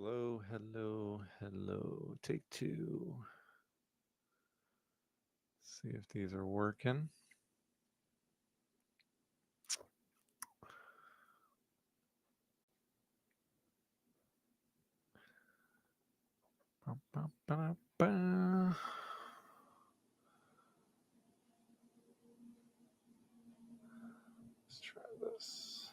Hello, hello, hello. Take two. See if these are working. Ba, ba, ba, ba. Let's try this.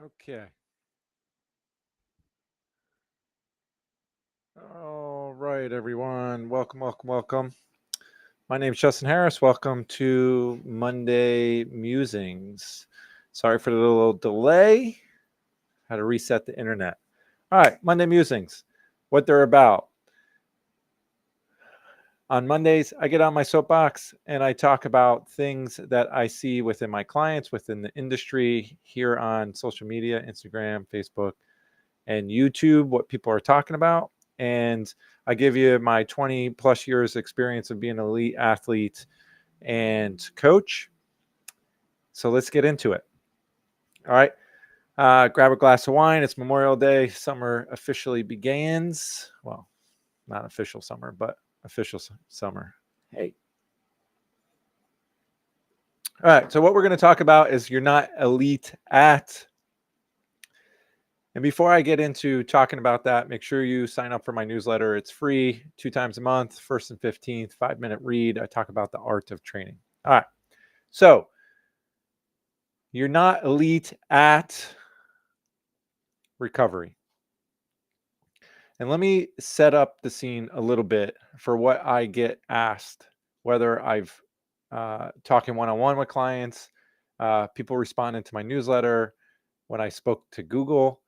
Okay. All right, everyone. Welcome, welcome, welcome. My name is Justin Harris. Welcome to Monday Musings. Sorry for the little delay. Had to reset the internet. All right, Monday Musings. What they're about. On Mondays, I get on my soapbox and I talk about things that I see within my clients, within the industry, here on social media, Instagram, Facebook, and YouTube, what people are talking about. And I give you my 20 plus years experience of being an elite athlete and coach. So let's get into it. All right. Grab a glass of wine. It's Memorial Day. Summer officially begins. Well, not official summer, but official summer. Hey. All right. So what we're going to talk about is you're not elite at. And before I get into talking about that, make sure you sign up for my newsletter. It's free 2 times a month, 1st and 15th, 5-minute read. I talk about the art of training. All right. So you're not elite at recovery. And let me set up the scene a little bit for what I get asked, whether I've talking one-on-one with clients, people responding to my newsletter, when I spoke to Google,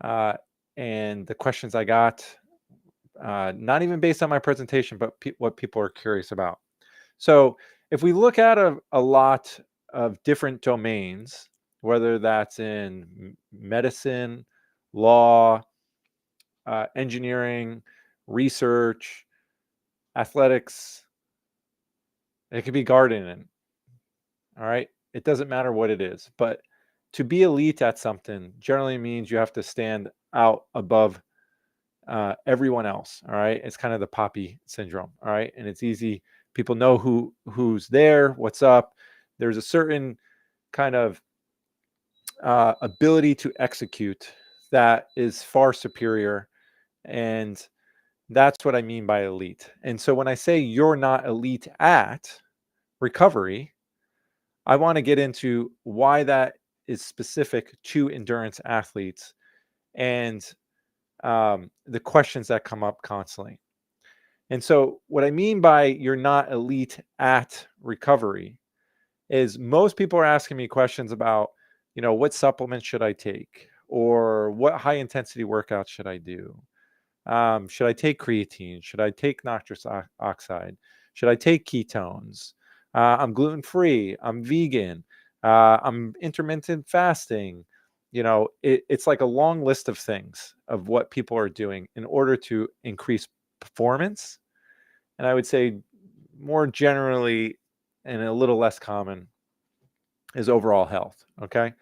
and the questions I got, not even based on my presentation, but what people are curious about. So if we look at a lot of different domains, whether that's in medicine, law, engineering, research, athletics, it could be gardening. All right. It doesn't matter what it is, but to be elite at something generally means you have to stand out above everyone else. All right. It's kind of the poppy syndrome. All right. And it's easy. People know who's there, what's up. There's a certain kind of ability to execute that is far superior. And that's what I mean by elite. And so when I say you're not elite at recovery, I want to get into why that is specific to endurance athletes and the questions that come up constantly. And so, what I mean by you're not elite at recovery is most people are asking me questions about, what supplements should I take? Or what high intensity workouts should I do? Should I take creatine? Should I take nitrous oxide? Should I take ketones? I'm gluten free. I'm vegan. I'm intermittent fasting. It's like a long list of things of what people are doing in order to increase performance. And I would say more generally and a little less common is overall health. Okay.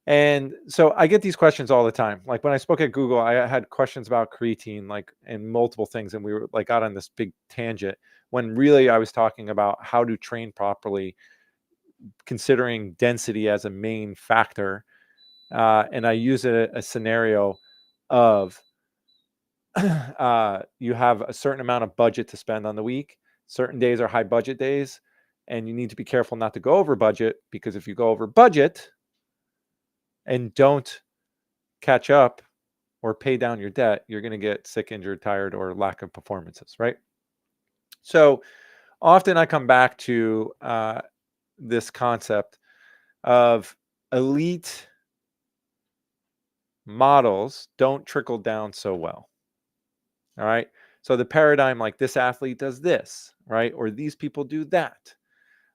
And so I get these questions all the time. Like when I spoke at Google, I had questions about creatine, like, and multiple things. And we were like got on this big tangent when really I was talking about how to train properly, considering density as a main factor. And I use a scenario of you have a certain amount of budget to spend on the week. Certain days are high budget days. And you need to be careful not to go over budget, because if you go over budget and don't catch up or pay down your debt, you're going to get sick, injured, tired, or lack of performances, right? So often I come back to this concept of elite models don't trickle down so well. All right. So the paradigm, like this athlete does this, right? Or these people do that.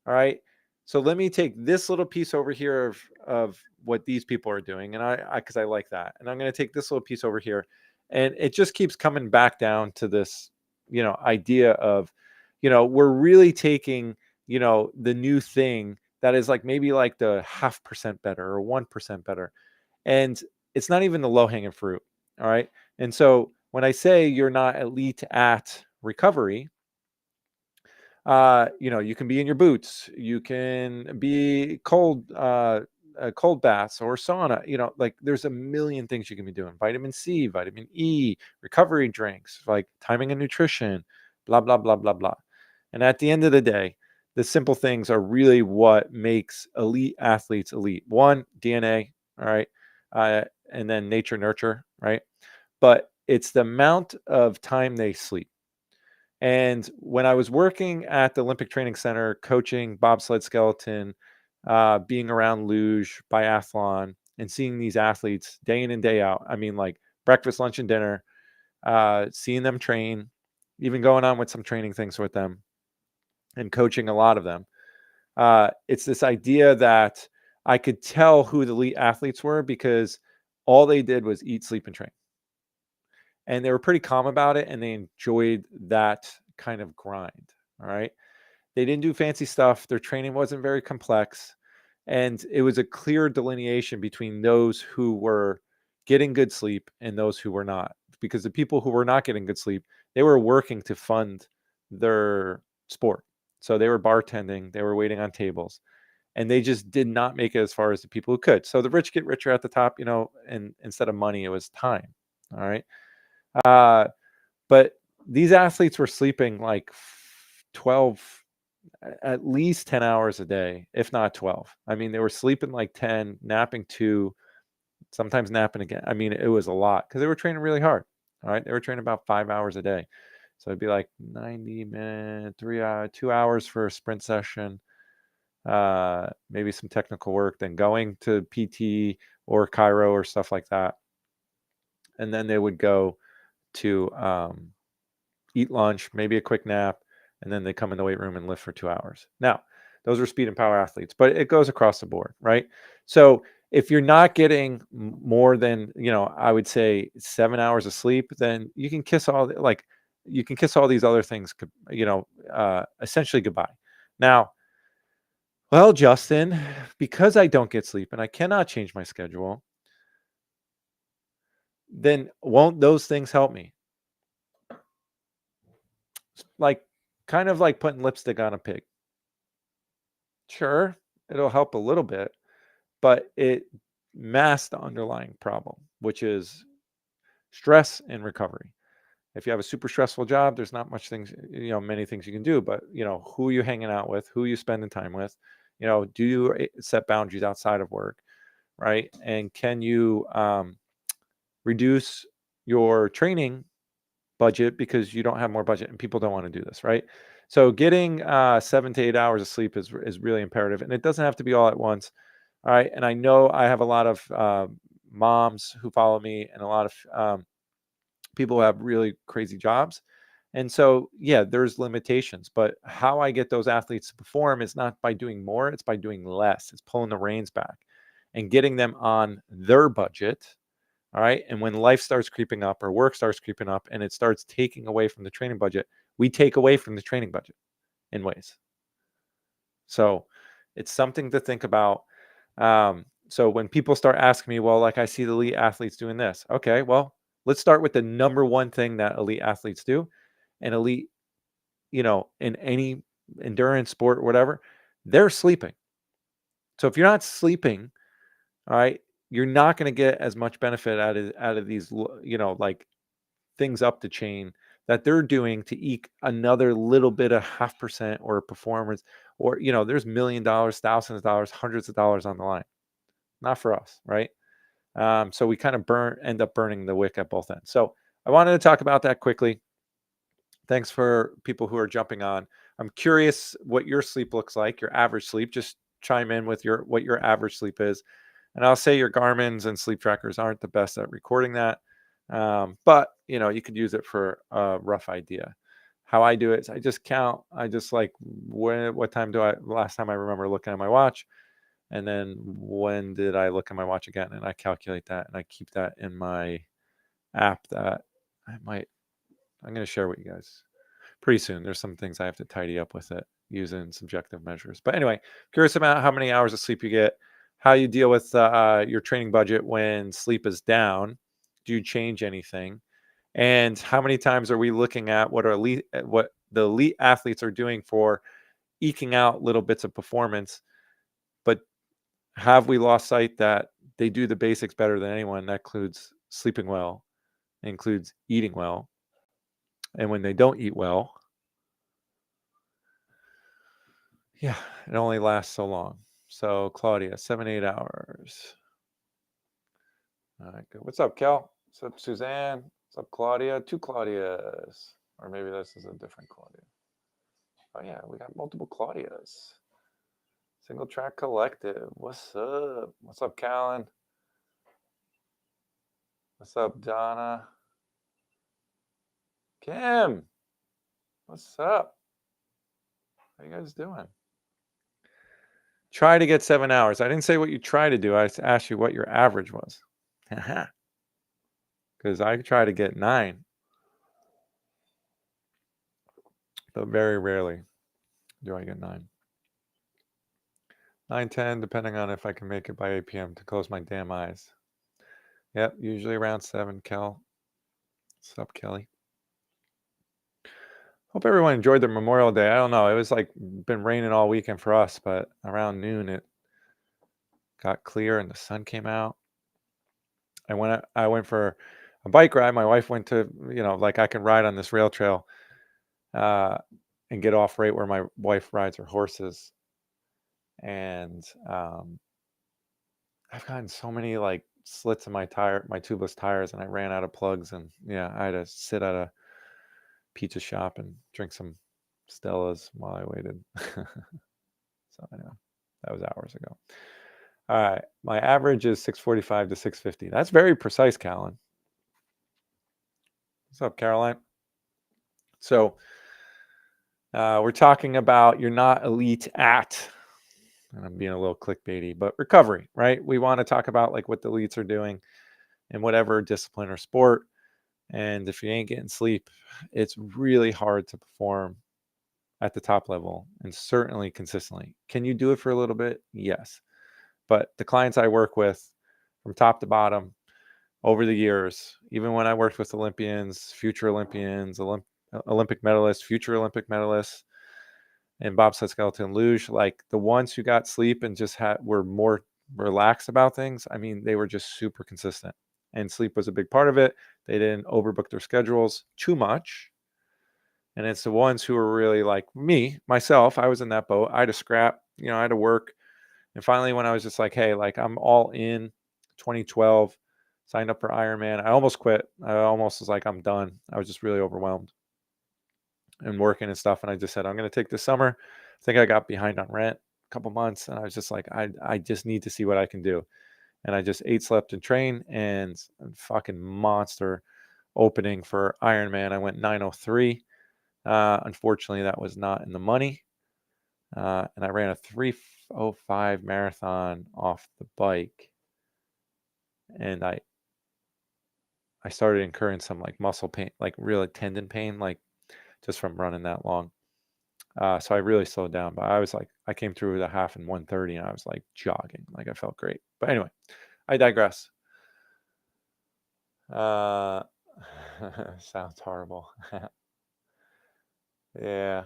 All right. So let me take this little piece over here of what these people are doing. And because I like that. And I'm going to take this little piece over here. And it just keeps coming back down to this, idea of, we're really taking, the new thing that is like maybe like the 0.5% better or 1% better. And it's not even the low hanging fruit. All right. And so when I say you're not elite at recovery, you can be in your boots, you can be cold baths or sauna, like there's a million things you can be doing. Vitamin C, vitamin E, recovery drinks, like timing and nutrition, blah, blah, blah, blah, blah. And at the end of the day, the simple things are really what makes elite athletes elite. One, DNA, all right. and then nature nurture, right? But it's the amount of time they sleep. And when I was working at the Olympic Training Center, coaching bobsled skeleton, being around luge, biathlon, and seeing these athletes day in and day out, I mean, like breakfast, lunch, and dinner, seeing them train, even going on with some training things with them and coaching a lot of them. It's this idea that I could tell who the elite athletes were because all they did was eat, sleep, and train. And they were pretty calm about it and they enjoyed that kind of grind. All right. They didn't do fancy stuff. Their training wasn't very complex. And it was a clear delineation between those who were getting good sleep and those who were not. Because the people who were not getting good sleep, they were working to fund their sport. So they were bartending, they were waiting on tables, and they just did not make it as far as the people who could. So the rich get richer at the top, and instead of money, it was time. All right. Uh, but these athletes were sleeping like 12, at least 10 hours a day, if not 12. I mean, they were sleeping like 10, napping 2, sometimes napping again. I mean, it was a lot because they were training really hard. All right. They were training about 5 hours a day. So it'd be like 90 minutes, 3 hours, 2 hours for a sprint session, maybe some technical work, then going to PT or Cairo or stuff like that. And then they would go to eat lunch, maybe a quick nap, and then they come in the weight room and lift for 2 hours. Now, those are speed and power athletes, but it goes across the board, right? So if you're not getting more than, I would say 7 hours of sleep, then you can kiss all these other things, essentially goodbye. Now, well, Justin, because I don't get sleep and I cannot change my schedule, then won't those things help me? Like, kind of like putting lipstick on a pig. Sure, it'll help a little bit, but it masks the underlying problem, which is stress and recovery. If you have a super stressful job, there's not many things you can do, but who are you hanging out with, who are you spending time with, do you set boundaries outside of work, right? And can you reduce your training budget because you don't have more budget and people don't want to do this, right? So getting 7 to 8 hours of sleep is really imperative, and it doesn't have to be all at once. All right. And I know I have a lot of moms who follow me and a lot of people who have really crazy jobs. And so, yeah, there's limitations, but how I get those athletes to perform is not by doing more, it's by doing less. It's pulling the reins back and getting them on their budget. All right. And when life starts creeping up or work starts creeping up and it starts taking away from the training budget, we take away from the training budget in ways. So it's something to think about. So when people start asking me, well, like I see the elite athletes doing this. Okay, well, let's start with the number one thing that elite athletes do. And elite, in any endurance sport, whatever, they're sleeping. So if you're not sleeping, all right, you're not going to get as much benefit out of these, like things up the chain that they're doing to eke another little bit of 0.5% or a performance, or there's $1,000,000, thousands of dollars, hundreds of dollars on the line. Not for us, right? So we kind of end up burning the wick at both ends. So I wanted to talk about that quickly. Thanks for people who are jumping on. I'm curious what your sleep looks like, your average sleep. Just chime in with what your average sleep is. And I'll say your Garmin's and sleep trackers aren't the best at recording that. But you could use it for a rough idea. How I do it is I just count. I just like what time last time I remember looking at my watch, and then when did I look at my watch again, and I calculate that and I keep that in my app that I'm going to share with you guys pretty soon. There's some things I have to tidy up with it using subjective measures. But anyway, curious about how many hours of sleep you get, how you deal with your training budget when sleep is down. Do you change anything? And how many times are we looking at what the elite athletes are doing for eking out little bits of performance? But have we lost sight that they do the basics better than anyone? That includes sleeping well, includes eating well. And when they don't eat well, yeah, it only lasts so long. So Claudia, 7, 8 hours. All right, good. What's up, Kel? What's up, Suzanne? What's up, Claudia? Two Claudias. Or maybe this is a different Claudia. Oh, yeah, we got multiple Claudias. Single Track Collective. What's up? What's up, Callan? What's up, Donna? Kim, what's up? How you guys doing? Try to get 7 hours. I didn't say what you try to do. I asked you what your average was. Because I try to get 9. But very rarely do I get 9. 9, 10, depending on if I can make it by 8 p.m. to close my damn eyes. Yep, usually around 7, Kel. What's up, Kelly? Hope everyone enjoyed their Memorial Day. I don't know. It was like been raining all weekend for us, but around noon it got clear and the sun came out. I went for a bike ride. My wife went to, like I can ride on this rail trail and get off right where my wife rides her horses. And I've gotten so many like slits in my tubeless tires, and I ran out of plugs. And yeah, I had to sit at a pizza shop and drink some Stellas while I waited. So I know that was hours ago. All right, my average is 645 to 650. That's very precise, Callan. What's up, Caroline? So we're talking about you're not elite at, and I'm being a little clickbaity, but recovery, right? We want to talk about like what the elites are doing in whatever discipline or sport. And if you ain't getting sleep, it's really hard to perform at the top level and certainly consistently. Can you do it for a little bit? Yes. But the clients I work with from top to bottom over the years, even when I worked with Olympians, future Olympians, Olympic medalists, future Olympic medalists, and bobsled, skeleton, luge, like the ones who got sleep and just were more relaxed about things. I mean, they were just super consistent, and sleep was a big part of it. They didn't overbook their schedules too much. And it's the ones who were really like myself. I was in that boat. I had to scrap, I had to work. And finally, when I was just like, hey, like I'm all in, 2012, signed up for Ironman. I almost quit. I almost was like, I'm done. I was just really overwhelmed and working and stuff. And I just said, I'm going to take this summer. I think I got behind on rent a couple months. And I was just like, I just need to see what I can do. And I just ate, slept, and trained, and fucking monster opening for Ironman. I went 9:03. Unfortunately, that was not in the money. And I ran a 3:05 marathon off the bike. And I started incurring some like muscle pain, like really tendon pain, like just from running that long. So I really slowed down, but I came through the half in 1:30, and I was like jogging, like I felt great. But anyway, I digress. Sounds horrible. Yeah.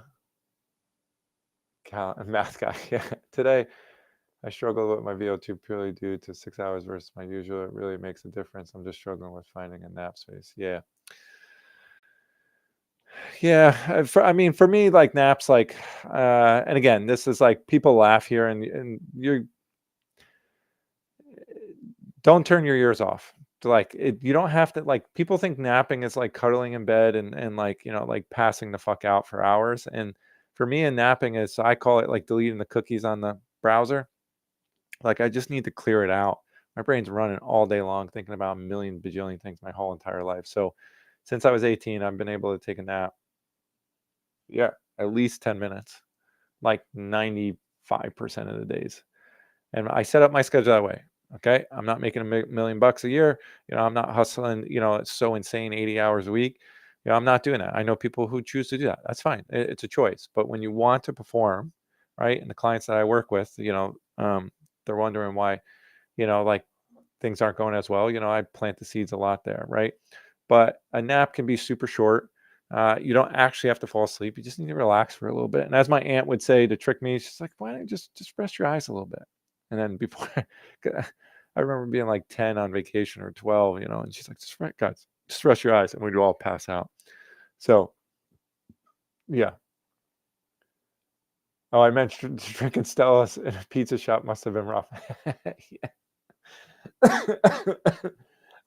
Math guy. Yeah. Today, I struggle with my VO2 purely due to 6 hours versus my usual. It really makes a difference. I'm just struggling with finding a nap space. Yeah. Yeah. For me, like naps, like, and again, this is like people laugh here, and you don't turn your ears off. Like you don't have to, like, people think napping is like cuddling in bed and like, like passing the fuck out for hours. And for me, a napping is, I call it like deleting the cookies on the browser. Like I just need to clear it out. My brain's running all day long thinking about a million bajillion things my whole entire life. So since I was 18, I've been able to take a nap. Yeah, at least 10 minutes, like 95% of the days. And I set up my schedule that way. Okay. I'm not making $1 million a year. I'm not hustling, it's so insane 80 hours a week. I'm not doing that. I know people who choose to do that. That's fine. It's a choice. But when you want to perform, right? And the clients that I work with, they're wondering why, like things aren't going as well. I plant the seeds a lot there, right? But a nap can be super short. You don't actually have to fall asleep. You just need to relax for a little bit. And as my aunt would say to trick me, she's like, why don't you just rest your eyes a little bit? And then before, I remember being like 10 on vacation or 12, and she's like, just rest your eyes. And we'd all pass out. So, yeah. Oh, I mentioned drinking Stella's in a pizza shop must have been rough. Yeah.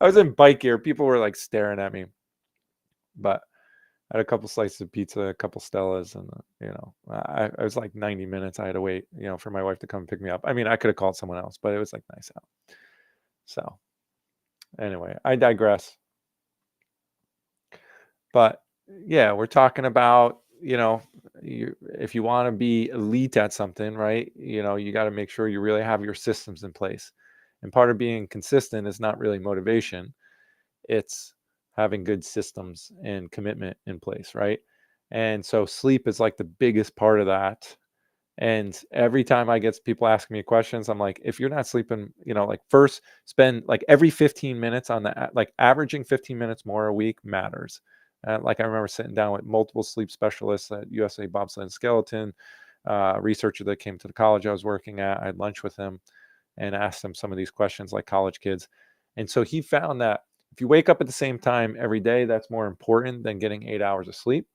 I was in bike gear. People were like staring at me, but I had a couple slices of pizza, a couple Stellas, and I was like 90 minutes. I had to wait, for my wife to come pick me up. I mean, I could have called someone else, but it was like nice out. So anyway, I digress. But yeah, we're talking about, if you want to be elite at something, right? You got to make sure you really have your systems in place. And part of being consistent is not really motivation, it's having good systems and commitment in place, right? And so sleep is like the biggest part of that. And every time I get people asking me questions, I'm like, if you're not sleeping, like first spend like every 15 minutes on that, like averaging 15 minutes more a week matters. Like I remember sitting down with multiple sleep specialists at USA Bobsled and Skeleton, researcher that came to the college I was working at. I had lunch with him and asked him some of these questions like college kids. And so he found that if you wake up at the same time every day, that's more important than getting 8 hours of sleep,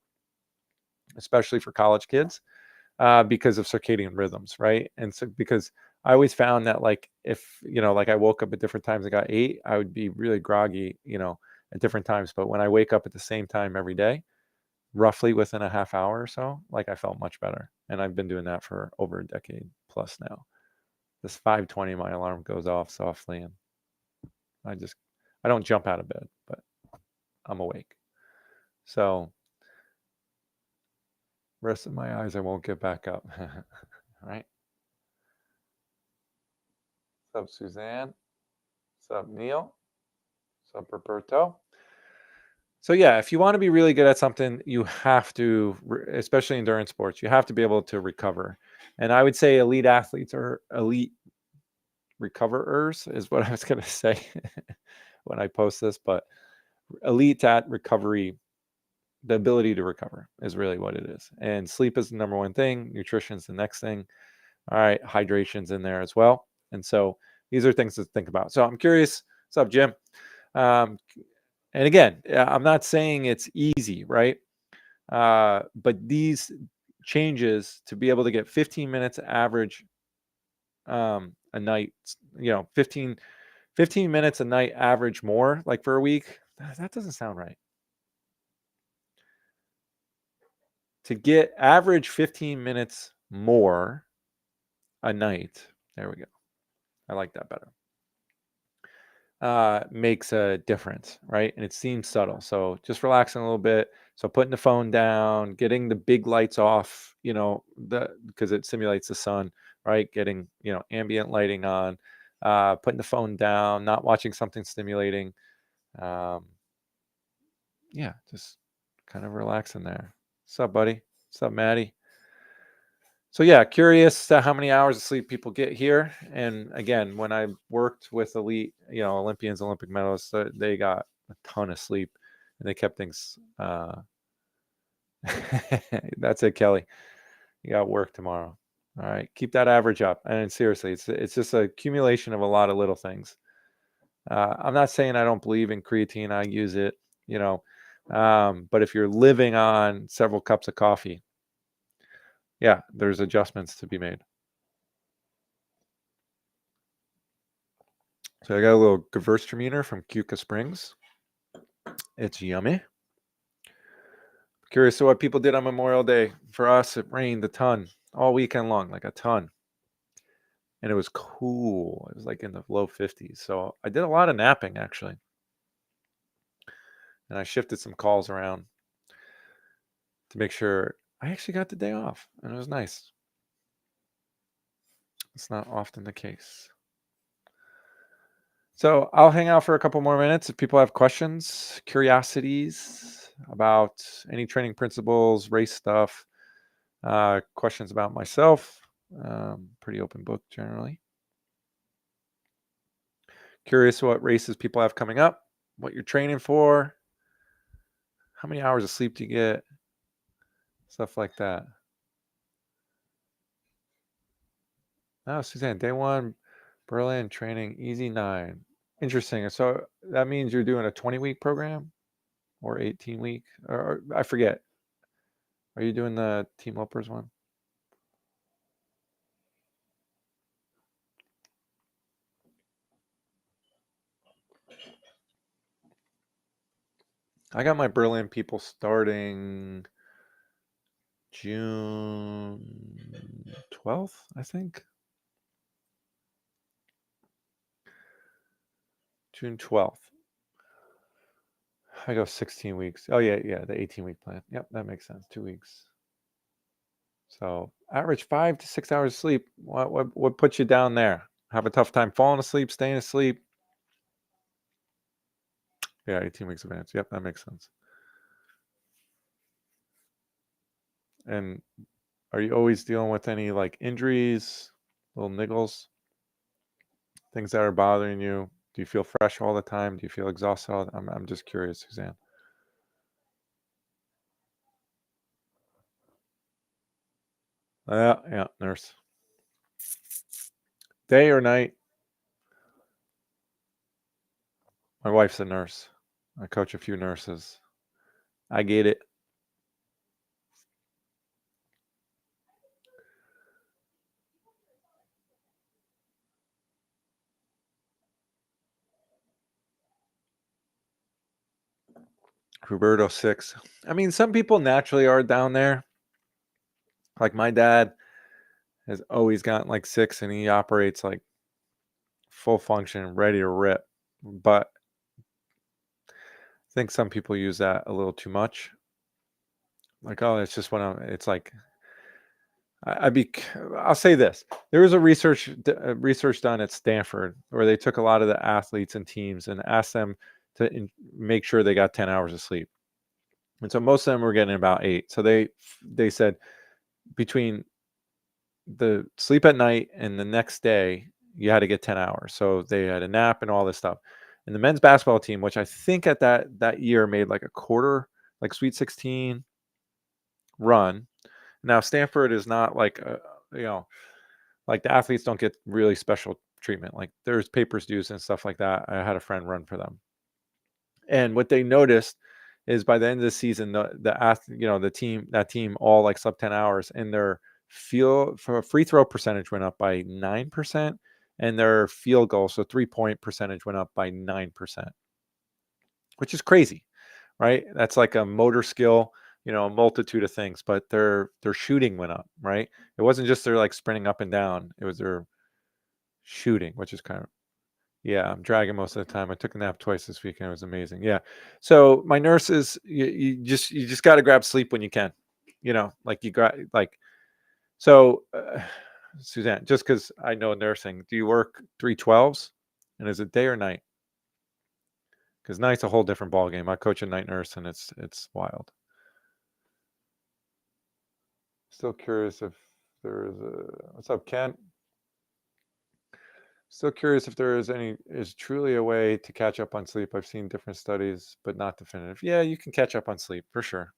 especially for college kids, because of circadian rhythms, right? And so because I always found that like if like I woke up at different times and got 8, I would be really groggy, at different times. But when I wake up at the same time every day, roughly within a half hour or so, like I felt much better. And I've been doing that for over a decade plus now. This 5:20, my alarm goes off softly, and I don't jump out of bed, but I'm awake. So rest of my eyes, I won't get back up. All right. What's up, Suzanne? What's up, Neil? What's up, Roberto? So yeah, if you want to be really good at something, you have to, especially endurance sports, you have to be able to recover. And I would say elite athletes are elite recoverers, is what I was going to say when I post this. But elite at recovery, the ability to recover is really what it is. And sleep is the number one thing. Nutrition is the next thing. All right, hydration's in there as well. And so these are things to think about. So I'm curious. What's up, Jim? Um, and again, I'm not saying it's easy, right? But these changes to be able to get 15 minutes average a night, 15 minutes a night average more, like for a week, that doesn't sound right. To get average 15 minutes more a night, there we go. I like that better. Makes a difference, right? And it seems subtle. So just relaxing a little bit. So putting the phone down, getting the big lights off, because it simulates the sun, right? Getting, ambient lighting on, putting the phone down, not watching something stimulating. Yeah, just kind of relaxing there. What's up, buddy? What's up, Maddie? So yeah, curious how many hours of sleep people get here. And again, when I worked with elite, Olympians, Olympic medalists, they got a ton of sleep, and they kept things. That's it, Kelly. You got work tomorrow. All right, keep that average up. And seriously, it's just a accumulation of a lot of little things. I'm not saying I don't believe in creatine. I use it, but if you're living on several cups of coffee, yeah, there's adjustments to be made. So I got a little Gewürztraminer from Cuca Springs. It's yummy. Curious to what people did on Memorial Day. For us, it rained a ton all weekend long, like a ton. And it was cool. It was like in the low 50s. So I did a lot of napping, actually. And I shifted some calls around to make sure I actually got the day off. And it was nice. It's not often the case. So I'll hang out for a couple more minutes. If people have questions, curiosities about any training principles, race stuff, questions about myself, pretty open book generally. Curious what races people have coming up, what you're training for, how many hours of sleep do you get, stuff like that. Oh, Suzanne, day one, Berlin training, easy 9. Interesting. So that means you're doing a 20-week program or 18-week, or I forget. Are you doing the Team Lopers one? I got my Berlin people starting June 12th, I think. June 12th. I go 16 weeks. Oh, yeah, the 18-week plan. Yep, that makes sense. 2 weeks. So average 5 to 6 hours of sleep. What puts you down there? Have a tough time falling asleep, staying asleep? Yeah, 18 weeks advance. Yep, that makes sense. And are you always dealing with any like injuries, little niggles, things that are bothering you? Do you feel fresh all the time? Do you feel exhausted all the time? I'm just curious, Suzanne. Yeah, nurse. Day or night? My wife's a nurse. I coach a few nurses. I get it. Roberto 6. I mean, some people naturally are down there. Like my dad has always gotten like 6 and he operates like full function, ready to rip. But I think some people use that a little too much. Like, oh, it's just it's like, I, I'd be, I'll say this. There was a research done at Stanford where they took a lot of the athletes and teams and asked them to make sure they got 10 hours of sleep. And so most of them were getting about 8. So they said between the sleep at night and the next day, you had to get 10 hours. So they had a nap and all this stuff. And the men's basketball team, which I think at that year made like a quarter, like Sweet 16 run. Now Stanford is not like you know, like the athletes don't get really special treatment. Like there's papers dues and stuff like that. I had a friend run for them. And what they noticed is by the end of the season, the team that team all like slept 10 hours, and their free throw percentage went up by 9%, and their field goal, so 3-point percentage, went up by 9%, which is crazy, right? That's like a motor skill, a multitude of things, but their shooting went up, right? It wasn't just their like sprinting up and down; it was their shooting, which is kind of yeah, I'm dragging most of the time. I took a nap twice this weekend. It was amazing. Yeah. So my nurses, you just got to grab sleep when you can. Like you got like so. Suzanne, just because I know nursing, do you work 312s, and is it day or night? Because night's a whole different ball game. I coach a night nurse, and it's wild. Still curious if there is a what's up, Ken? Still curious if there is truly a way to catch up on sleep. I've seen different studies, but not definitive. Yeah, you can catch up on sleep for sure.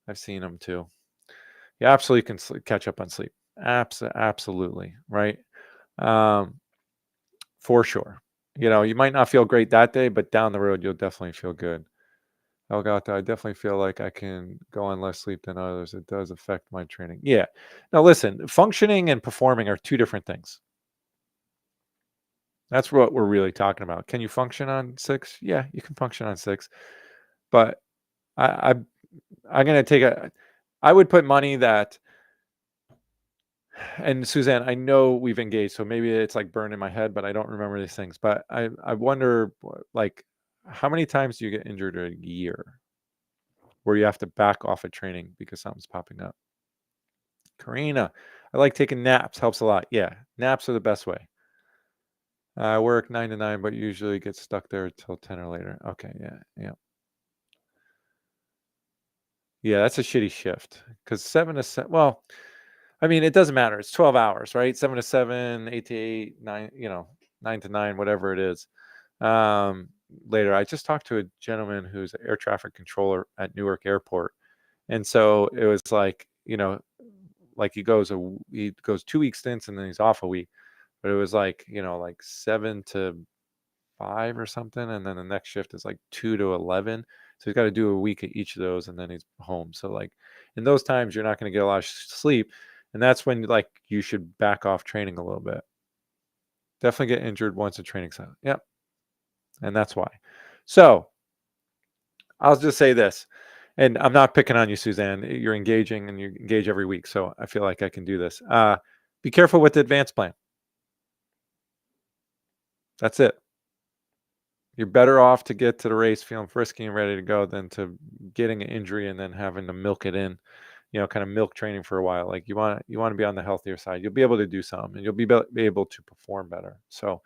I've seen them too. You absolutely can catch up on sleep. Absolutely, right? Um, for sure. You might not feel great that day, but down the road, you'll definitely feel good. Oh God, I definitely feel like I can go on less sleep than others. It does affect my training. Yeah. Now, listen, functioning and performing are two different things. That's what we're really talking about. Can you function on 6? Yeah, you can function on 6. But I, I I'm gonna take a. I would put money that. And Suzanne, I know we've engaged, so maybe it's like burned in my head, but I don't remember these things. But I wonder, like, how many times do you get injured a year where you have to back off of training because something's popping up? Karina, I like taking naps. Helps a lot. Yeah, naps are the best way. I work 9 to 9, but usually get stuck there until 10 or later. Okay, yeah. Yeah, that's a shitty shift because 7 to 7. Well, I mean, it doesn't matter. It's 12 hours, right? 7 to 7, 8 to 8, 9. 9 to 9, whatever it is. Um, Later, I just talked to a gentleman who's an air traffic controller at Newark Airport, and so it was like he goes 2 week stints and then he's off a week, but it was like 7 to 5 or something, and then the next shift is like 2 to 11. So he's got to do a week at each of those, and then he's home. So like in those times, you're not going to get a lot of sleep, and that's when like you should back off training a little bit. Definitely get injured once a training session. Yep, and that's why. So I'll just say this, and I'm not picking on you, Suzanne. You're engaging and you engage every week, so I feel like I can do this. Be careful with the advance plan. That's it. You're better off to get to the race feeling frisky and ready to go than to getting an injury and then having to milk it in, kind of milk training for a while. Like you want to be on the healthier side. You'll be able to do some, and you'll be able to perform better. So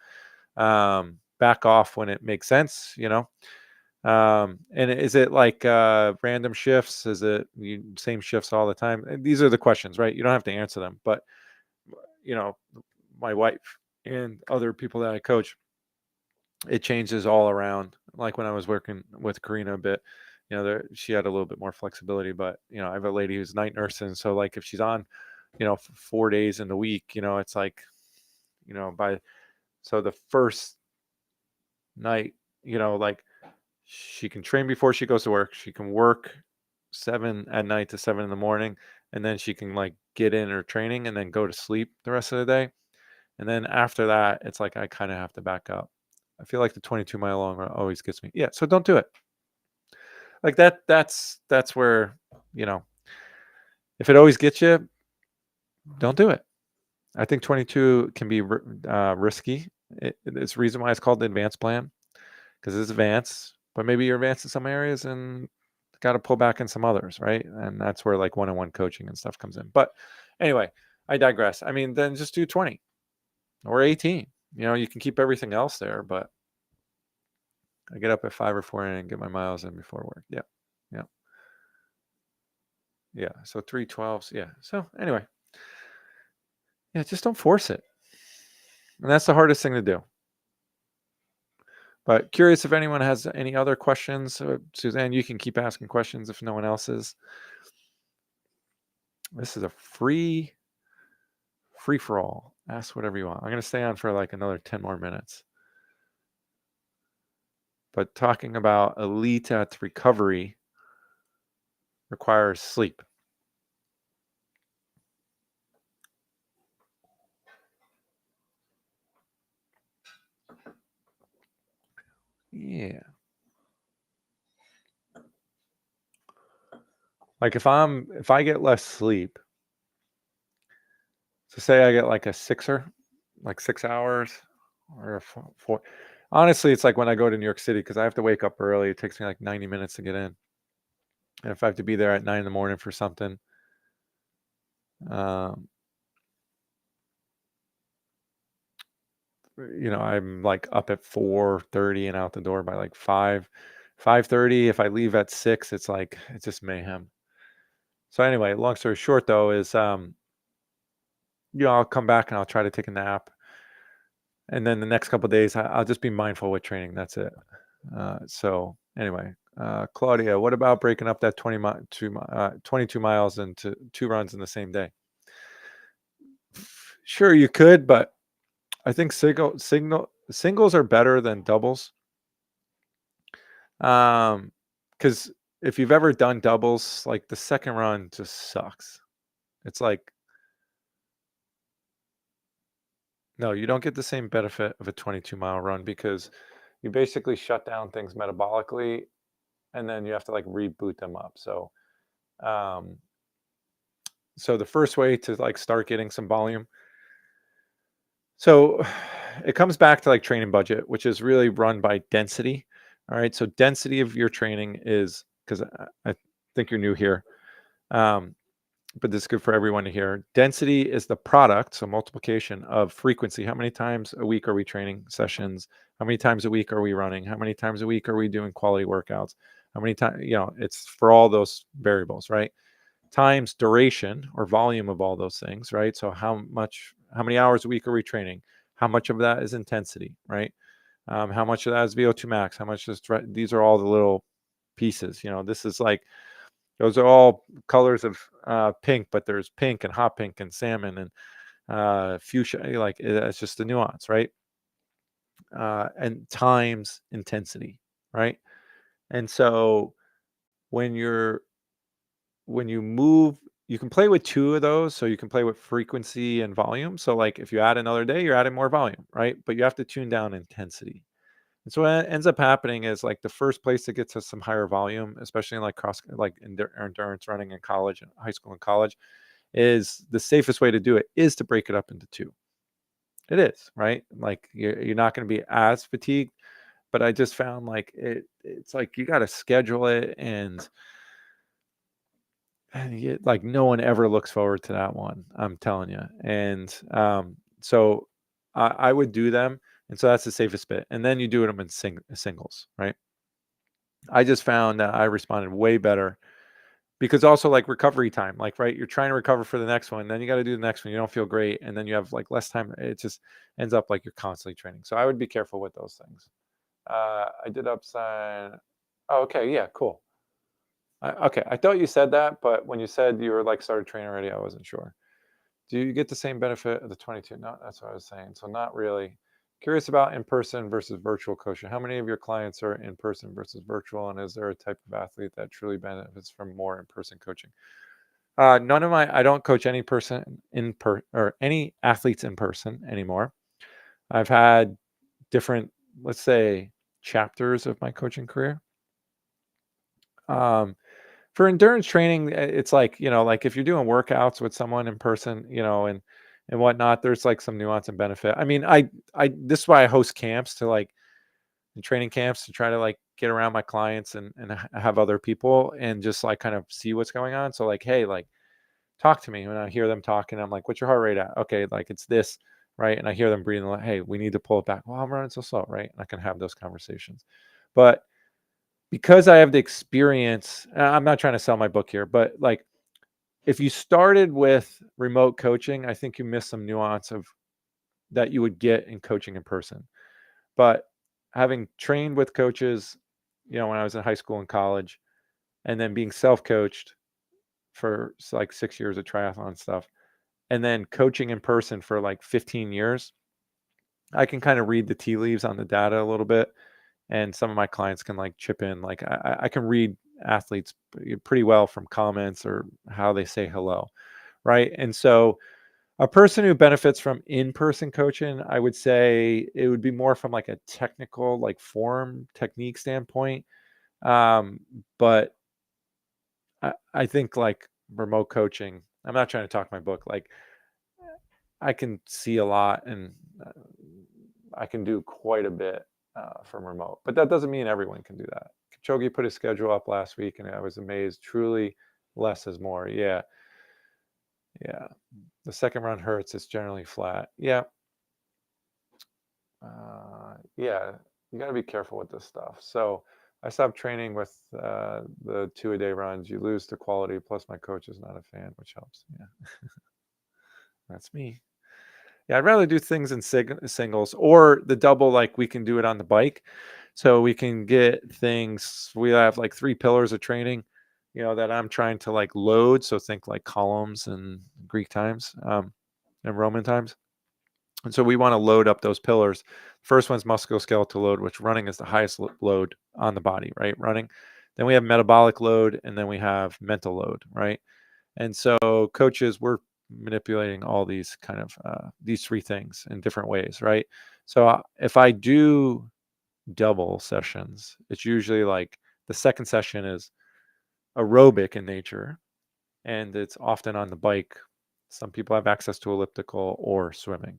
back off when it makes sense. And is it like random shifts? Is it same shifts all the time? And these are the questions, right? You don't have to answer them, but you know, my wife and other people that I coach, it changes all around. Like when I was working with Karina a bit, she had a little bit more flexibility, but I have a lady who's night nursing. So like if she's on, 4 days in the week, it's like, by, so the first night, like she can train before she goes to work. She can work 7 at night to 7 in the morning. And then she can like get in her training and then go to sleep the rest of the day. And then after that, it's like I kind of have to back up. I feel like the 22-mile long run always gets me. Yeah, so don't do it. Like that's where, you know, if it always gets you, don't do it. I think 22 can be risky. It's the reason why it's called the advanced plan, because it's advanced, but maybe you're advanced in some areas and got to pull back in some others, right? And that's where like one-on-one coaching and stuff comes in. But anyway, I digress. I mean, then just do 20 or 18. You can keep everything else there, but I get up at 5 or 4 and get my miles in before work. Yeah. Yeah. Yeah. So 3 12s. Yeah. So anyway, yeah, just don't force it. And that's the hardest thing to do. But curious if anyone has any other questions. Suzanne, you can keep asking questions if no one else is. This is a free for all. Ask whatever you want. I'm going to stay on for like another 10 more minutes. But talking about elite at recovery requires sleep. Yeah. Like if I get less sleep, so say I get like a sixer, like 6 hours or a four. Honestly, it's like when I go to New York City, because I have to wake up early. It takes me like 90 minutes to get in. And if I have to be there at 9 in the morning for something, um, I'm like up at 4:30 and out the door by like 5:30. If I leave at 6, it's just mayhem. So anyway, long story short though is, I'll come back and I'll try to take a nap. And then the next couple of days, I'll just be mindful with training. That's it. So anyway, Claudia, what about breaking up that 22 miles into 2 runs in the same day? Sure, you could, but I think singles are better than doubles. Because if you've ever done doubles, like the second run just sucks. It's like, no, you don't get the same benefit of a 22-mile run because you basically shut down things metabolically and then you have to like reboot them up. So, so the first way to like start getting some volume. So it comes back to like training budget, which is really run by density. All right. So density of your training is, because I think you're new here, but this is good for everyone to hear. Density is the product, so multiplication of frequency. How many times a week are we training sessions? How many times a week are we running? How many times a week are we doing quality workouts? How many times, it's for all those variables, right? Times duration or volume of all those things, right? So how many hours a week are we training? How much of that is intensity, right? How much of that is VO2 max? How much is these are all the little pieces. This is like, those are all colors of pink, but there's pink and hot pink and salmon and fuchsia. Like it's just the nuance, right? And times intensity, right? And so when you move, you can play with 2 of those. So you can play with frequency and volume. So like if you add another day, you're adding more volume, right? But you have to tune down intensity. And so what ends up happening is like the first place that gets us some higher volume, especially in like endurance running in college and high school and college, is the safest way to do it is to break it up into two. It is, right? Like you're not going to be as fatigued, but I just found like it's like you got to schedule it, and like no one ever looks forward to that one. I'm telling you. And so I would do them, and so that's the safest bit. And then you do them in singles, right? I just found that I responded way better because also like recovery time, like right, you're trying to recover for the next one, then you got to do the next one. You don't feel great, and then you have like less time. It just ends up like you're constantly training. So I would be careful with those things. I did upside. Oh, okay, yeah, cool. Okay, I thought you said that, but when you said you were like started training already, I wasn't sure. Do you get the same benefit of the 22? No, that's what I was saying. So not really. Curious about in-person versus virtual coaching. How many of your clients are in-person versus virtual, and is there a type of athlete that truly benefits from more in-person coaching? None of my, I don't coach any person or any athletes in person anymore. I've had different, let's say, chapters of my coaching career. Um, for endurance training, it's like, like if you're doing workouts with someone in person, and whatnot, there's like some nuance and benefit. I mean, this is why I host camps to like training camps to try to like get around my clients and have other people and just like kind of see what's going on. So like, hey, like talk to me when I hear them talking. I'm like, what's your heart rate at? Okay, like it's this, right? And I hear them breathing like, hey, we need to pull it back. Well, I'm running so slow, right? And I can have those conversations. But because I have the experience, I'm not trying to sell my book here, but like if you started with remote coaching, I think you missed some nuance of that you would get in coaching in person. But having trained with coaches, when I was in high school and college, and then being self-coached for like 6 years of triathlon stuff, and then coaching in person for like 15 years, I can kind of read the tea leaves on the data a little bit. And some of my clients can like chip in. Like I can read athletes pretty well from comments or how they say hello. Right. And so a person who benefits from in-person coaching, I would say it would be more from like a technical, like form technique standpoint. Um, but I think like remote coaching, I'm not trying to talk my book. Like I can see a lot and I can do quite a bit from remote, but that doesn't mean everyone can do that. Kipchoge put his schedule up last week and I was amazed. Truly less is more. Yeah. Yeah. The second run hurts. It's generally flat. Yeah. Yeah. You got to be careful with this stuff. So I stopped training with the 2-a-day runs. You lose the quality. Plus my coach is not a fan, which helps. Yeah. That's me. Yeah, I'd rather do things in singles or the double, like we can do it on the bike. So we can get things, we have like 3 pillars of training, that I'm trying to like load. So think like columns and Greek times and Roman times. And so we want to load up those pillars. First one's musculoskeletal load, which running is the highest load on the body, right? Running. Then we have metabolic load, and then we have mental load, right? And so coaches, we're manipulating all these kind of these 3 things in different ways, right? So if I do double sessions, it's usually like the second session is aerobic in nature, and it's often on the bike. Some people have access to elliptical or swimming.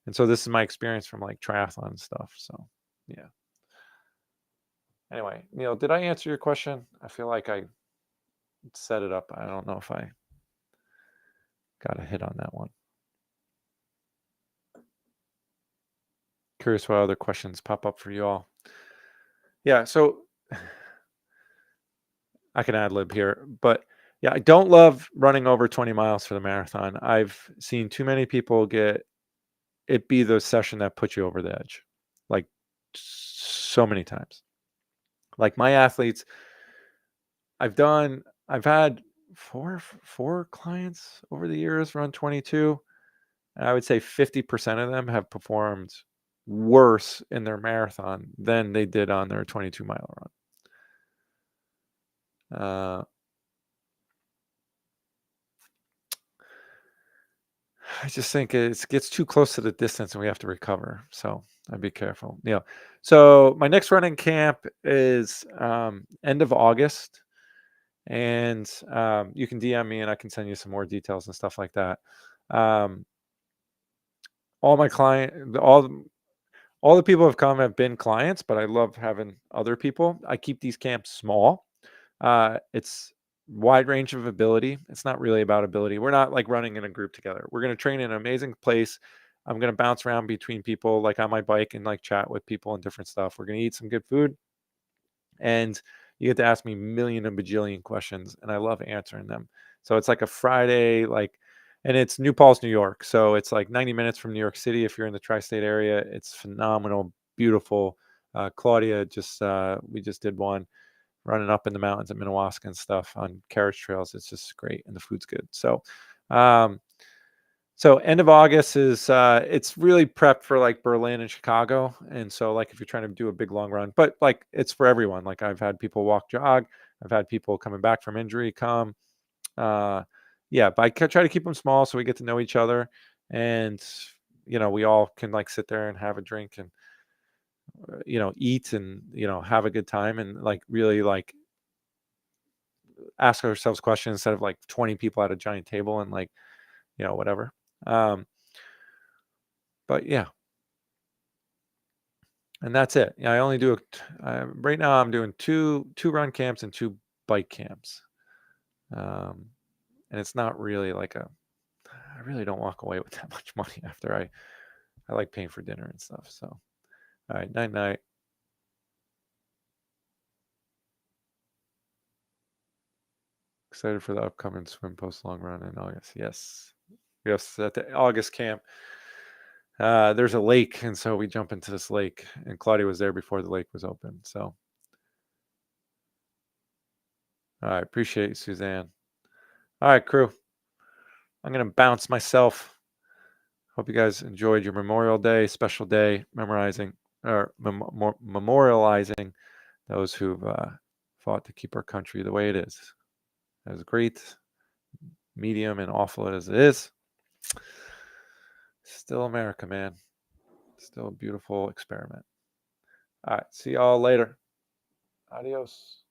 And so this is my experience from like triathlon stuff. So yeah. Anyway, Neil, did I answer your question? I feel like I set it up. I don't know if I got a hit on that one. Curious what other questions pop up for you all. Yeah, so I can ad lib here, but yeah, I don't love running over 20 miles for the marathon. I've seen too many people get it be the session that puts you over the edge, like so many times. Like my athletes, I've had four clients over the years run 22, and I would say 50% of them have performed worse in their marathon than they did on their 22-mile run. I just think it gets too close to the distance and we have to recover. So I'd be careful. So my next running camp is end of August, and you can DM me and I can send you some more details and stuff like that. Um, all my client, all the people who have come have been clients, but I love having other people. I keep these camps small. It's wide range of ability. It's not really about ability. We're not like running in a group together. We're going to train in an amazing place. I'm going to bounce around between people like on my bike and like chat with people and different stuff. We're going to eat some good food, and you get to ask me a million and bajillion questions, and I love answering them. So it's like a Friday, and it's New Paltz, New York. So it's like 90 minutes from New York City. If you're in the tri-state area, it's phenomenal, beautiful. Claudia we just did one running up in the mountains at Minnewaska and stuff on carriage trails. It's just great, and the food's good. Um, so end of August is it's really prepped for like Berlin and Chicago, and so like if you're trying to do a big long run, but like it's for everyone. Like I've had people walk jog, I've had people coming back from injury come. Uh, yeah, but I try to keep them small so we get to know each other, and we all can like sit there and have a drink and eat and have a good time and like really like ask ourselves questions instead of like 20 people at a giant table and like whatever. Um, but yeah, and that's it. Yeah, I only do right now. I'm doing two run camps and two bike camps, um, and it's not really like a. I really don't walk away with that much money after I like paying for dinner and stuff. So all right, night night. Excited for the upcoming swim post long run in August. Yes, at the August camp. There's a lake, and so we jump into this lake, and Claudia was there before the lake was open. So, all right, appreciate you, Suzanne. All right, crew. I'm gonna bounce myself. Hope you guys enjoyed your Memorial Day, special day, memorializing those who've fought to keep our country the way it is. As great, medium, and awful as it is, still America, man. Still a beautiful experiment. All right, see y'all later. Adios.